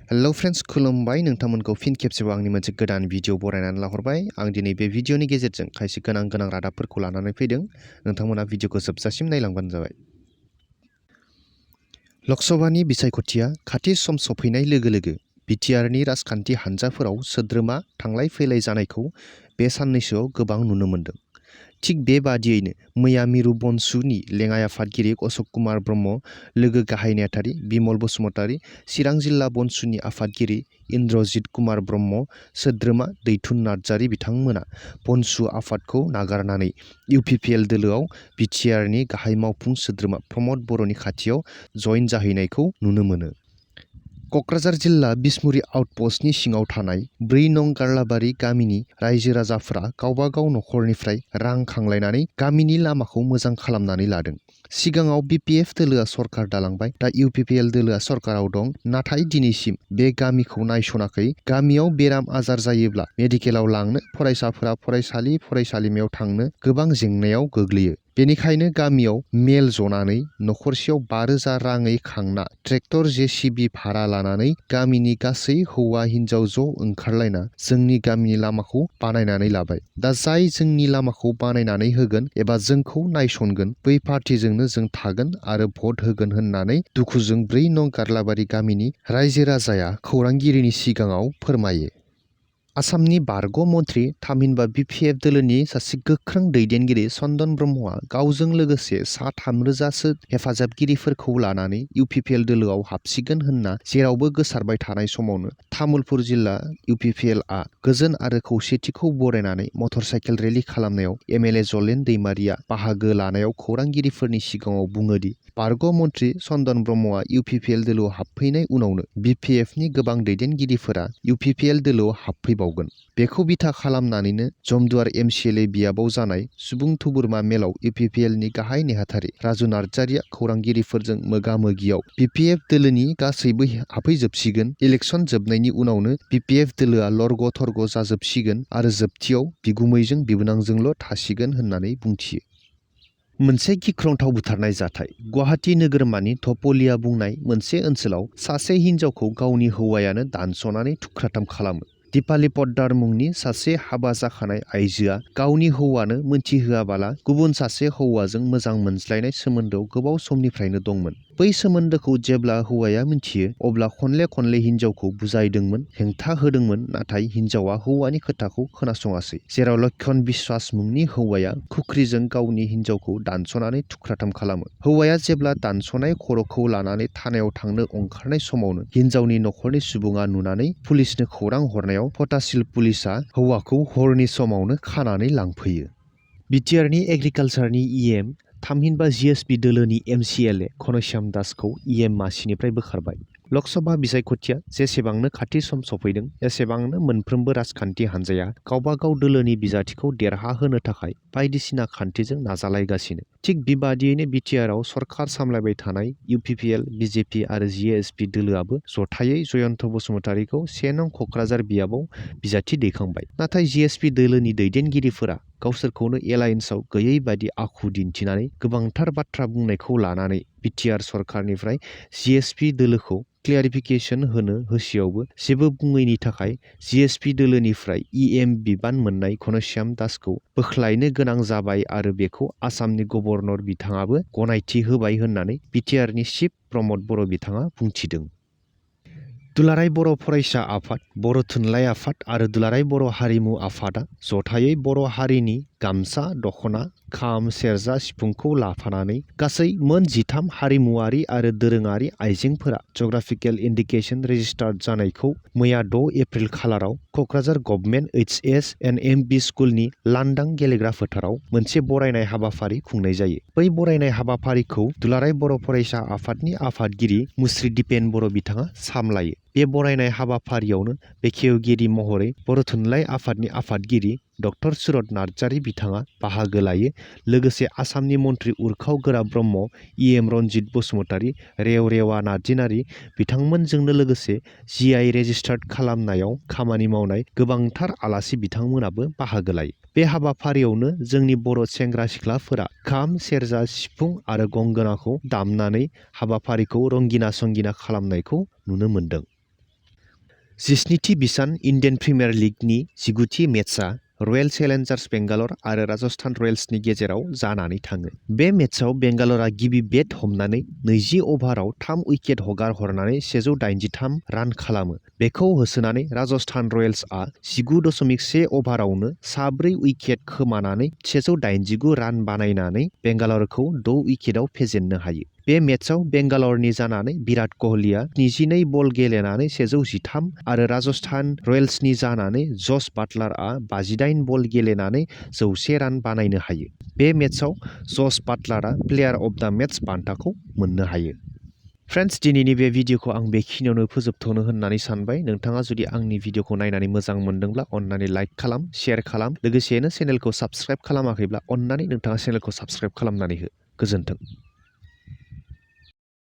Hello friends खुलुमबाय नोंथांमोनखौ फिन खेबसेबाव आंनि मोनसे गोदान भिडिअ बरायनानै लाहरबाय आं दिनै बे भिडिअनि गेजेरजों खायसे गोनां रादाबफोरखौ लानानै फैदों नोंथांमोना भिडिअखौ जोबजासिम नायलांबानो जाबाय लकसभानि बिसायख'थिया खाथि सम सफैनाय लोगो लोगो बिटिआरनि राजखान्थि हान्जाफोराव सोद्रोमा थांलाय फैलाय जानायखौ बे साननैसोआव गोबां नुनो मोन्दों थिग बेबादियैनो मैया मिरु बनसुनि लेङाइ आफादगिरि अशोक कुमार ब्रह्म लोगो गाहाय नेहाथारि बिमल बसुमतारी चिरां जिल्ला बनसुनि आफादगिरि इन्द्रजित कुमार ब्रह्म सोद्रोमा दैथुन नार्जारी बिथांमोना बनसु आफादखौ नागारनानै इउपिपिएल दोलोआव बिटिआरनि गाहाय मावफुं सोद्रोमा प्रमद बर'नि खाथियाव जइन जाहैनायखौ नुनो मोनो क'क्राझार जिल्ला बिसमुरि आउटपस्टनि सिङाव थानाय 4 नं गारलाबारि गामिनि रायजो राजाफोरा गावबा गाव नखरनिफ्राय रां खांलायनानै गामिनि लामाखौ मोजां खालामनानै लादों सिगाङाव बिपिएफ दोलोआ सरकार दालांबाय दा इउपिपिएल दोलोआ सरकाराव दं नाथाय दिनैसिम बे गामिखौ नायसनाखै गामियाव बेराम आजार जायोब्ला मेडिकेलाव लांनो फरायसाफोरा फरायसालिमायाव थांनो गोबां जेंनायाव गोग्लैयो बेनिखायनो गामियाव मेल जनानै नखरसेयाव 5,000 राङै खांना ट्रेक्टर जेसिबि भारा लानानै गामिनि गासै हौवा हिन्जाव ज' ओंखारलायना जोंनि गामिनि लामाखौ बानायनानै लाबाय दा जाय जोंनि लामाखौ बानायनानै होगोन एबा जोंखौ नायसनगोन बै पार्टिजोंनो जों थागोन आरो भट होगोन होननानै दुखुजों 4 नं गारलाबारि गामिनि रायजो राजाया खौरांगिरिनि सिगाङाव फोरमायो आसामनि बारग' मन्थ्रि थामहिनबा बिपिएफ दोलोनि सासे गोख्रों दैदेनगिरि चन्दन ब्रह्मआ गावजों लोगोसे सा 3,000सो हेफाजाबगिरिफोरखौ लानानै इउपिपिएल दोलोआव हाबसिगोन होनना जेरावबो गोसारबाय थानाय समावनो तामुलपुर जिल्ला इउपिपिएलआ गोजोन आरो खौसेथिखौ बरायनानै मटरसाइकेल रेलि खालामनायाव एमएलए जलेन दैमारिया बाहागो लानायाव खौरांगिरिफोरनि सिगाङाव बुङोदि बारग' मन्थ्रि चन्दन ब्रह्मआ इउपिपिएल दोलोआव हाबफैनाय उनावनो बिपिएफनि गोबां दैदेनगिरिफोरा इउपिपिएल दोलोआव हाबफैबावगोन बेखौ बिथा खालामनानैनो जमदुवार एमसिएलए बियाबाव जानाय सुबुं थुबुरमा मेलाव इउपिपिएलनि गाहाय नेहाथारि राजु नार्जारिया खौरांगिरिफोरजों मोगा-मोगियाव बिपिएफ दोलोनि गासैबो हाबफैजोबसिगोन इलेक्सन जोबनायनि उनावनो बिपिएफ दोलोआ लरग' थरग' जाजोबसिगोन आरो जोबथियाव बिगुमैजों बिबोनांजोंल' थासिगोन होननानै बुंथियो मोनसे गिख्रंथाव बुथारनाय जाथाय गुवाहाटी नोगोरमानि धपलिया बुंनाय मोनसे ओनसोलाव सासे हिन्जावखौ गावनि हौवायानो दानस'नानै थुख्राथाम खालामो दिपाली पद्दार मुंनि सासे हाबा जाखानाय आइजोआ गावनि हौवानो मोनथिहोआबाला गुबुन सासे हौवाजों मोजां मोनज्लायनाय सोमोन्दोआव गोबाव समनिफ्रायनो दंमोन बै सोमोन्दोखौ जेब्ला हौवाया मिथियो अब्ला खनले हिन्जावखौ बुजायदोंमोन हेंथा होदोंमोन नाथाय हिन्जावआ हौवानि खोथाखौ खोनासङासै जेराव लक्षण बिश्वास मुंनि हौवाया खुख्रिजों गावनि हिन्जावखौ दानस'नानै थुख्राथाम खालामो हौवाया जेब्ला दानस'नाय खर'खौ लानानै थानायाव थांनो ओंखारनाय समावनो हिन्जावनि नखरनि सुबुङा नुनानै पुलिसनो खौरां हरनायाव फटाशिल पुलिसआ हौवाखौ हरनि समावनो खानानै लांफैयो बिटिआरनि एग्रिकालसारनि इएम थामहिनबा जिएसपि दोलोनि एमसिएलए घनश्याम दासखौ इएम मासिनिफ्राय बोखारबाय लकसभा बिसायख'थिया जेसेबांनो खाथि सम सफैदों एसेबांनो मोनफ्रोमबो राजखान्थि हान्जाया गावबा गाव दोलोनि बिजाथिखौ देरहाहोनो थाखाय बायदिसिना खान्थिजों नाजालायगासिनो थिग बेबादियैनो बिटिआरआव सरकार सामलायबाय थानाय इउपिपिएल बिजेपि आरो जिएसपि दोलोआबो जथायै जयन्त बसुमतारीखौ 1 नं क'क्राझार बियाबाव बिजाथि दैखांबाय नाथाय जिएसपि दोलोनि दैदेनगिरिफोरा गावसोरखौनो एलायन्सआव गैयै बायदि आखु दिन्थिनानै गोबांथार बाथ्रा बुंनायखौ लानानै बिटिआर सरकारनिफ्राय जिएसपि दोलोखौ क्लियारिफिकेसन होनो होसेयावबो जेबो बुङैनि थाखाय जिएसपि दोलोनिफ्राय इएम बिबान मोननाय घनश्याम दासखौ बोख्लायनो गोनां जाबाय आरो बेखौ आसामनि गभर्नर बिथाङाबो गनायथि होबाय होननानै बिटिआरनि चिफ प्रमद बर' बिथाङा बुंथिदों दुलाराय बर' फरायसा आफाद बर' थुनलाइ आफाद आरो दुलाराय बर' हारिमु आफादा जथायै बर' हारिनि गामसा दख'ना खाम सेरजा सिफुंखौ लाफानानै गासै मोन 13 हारिमुआरि आरो दोरोङारि आइजेंफोरा जग्राफिकेल इन्डिकेसन रेजिस्टार्ड जानायखौ मैया 6 एप्रिल खालाराव क'क्राझार गभर्नमेन्ट HSNMB स्कुलनि लांदां गेलेग्रा फोथाराव मोनसे बरायनाय हाबाफारि खुंनाय जायो बै बरायनाय हाबाफारिखौ दुलाराय बर' फरायसा आफादनि आफादगिरि मुस्रि दिपेन बर' बिथाङा सामलायो बे बरायनाय हाबाफारियावनो बेखेवगिरि महरै बर' थुनलाइ आफादनि आफादगिरि डक्टर सुरत नार्जारी बिथाङा बाहागो लायो लोगोसे आसामनि मन्थ्रि उरखाव गोरा ब्रह्म इएम रनजित बसुमतारी रेवरेवा नार्जिनारी बिथांमोनजोंनो लोगोसे जिआइ रेजिस्टार्ड खालामनायाव खामानि मावनाय गोबांथार आलासि बिथांमोनाबो बाहागो लायो बे हाबाफारियावनो जोंनि बर' सेंग्रा सिख्लाफोरा खाम सेरजा सिफुं आरो गंगोनाखौ दामनानै हाबाफारिखौ रंगिना संगिना खालामनायखौ नुनो मोन्दों जिस्निथि बिसान इन्डियान प्रिमियार लिगनि 19थि मेचआ रयेल चेलेन्जार्स बेंगालर आरो राजस्थान रयेल्सनि गेजेराव जानानै थाङो। बे मेचआव बेंगालरा गिबि बेट हमनानै 20 अभाराव 3 उइकेट हगार हरनानै 183 रान खालामो। बेखौ होसोनानै राजस्थान रयेल्सआ 19.1 अभारावनो 4 उइकेट खोमानानै 189 रान बानायनानै बेंगालरखौ 6 उइकेटआव फेजेननो हायो। बे मेचआव बेंगालरनि जानानै बिराट क'हलीआ 22 बल गेलेनानै 113 आरो राजस्थान रयेल्सनि जानानै जस बाटलारआ 58 बल गेलेनानै 100 रान बानायनो हायो। बे मेचआव जस बाटलारआ प्लेयार अफ द मेच बान्थाखौ मोननो हायो। फ्रेन्ड्स, दिनैनि बे भिडिअखौ आं बेखिनियावनो फोजोबथ'नो होननानै सानबाय। नोंथाङा जुदि आंनि भिडिअखौ नायनानै मोजां मोनदोंब्ला अन्नानै लाइक खालाम, शेयार खालाम, लोगोसेनो चेनेलखौ साबस्क्राइब खालामाखैब्ला अन्नानै नोंथाङा चेनेलखौ साबस्क्राइब खालामनानै हो। गोजोन्थों।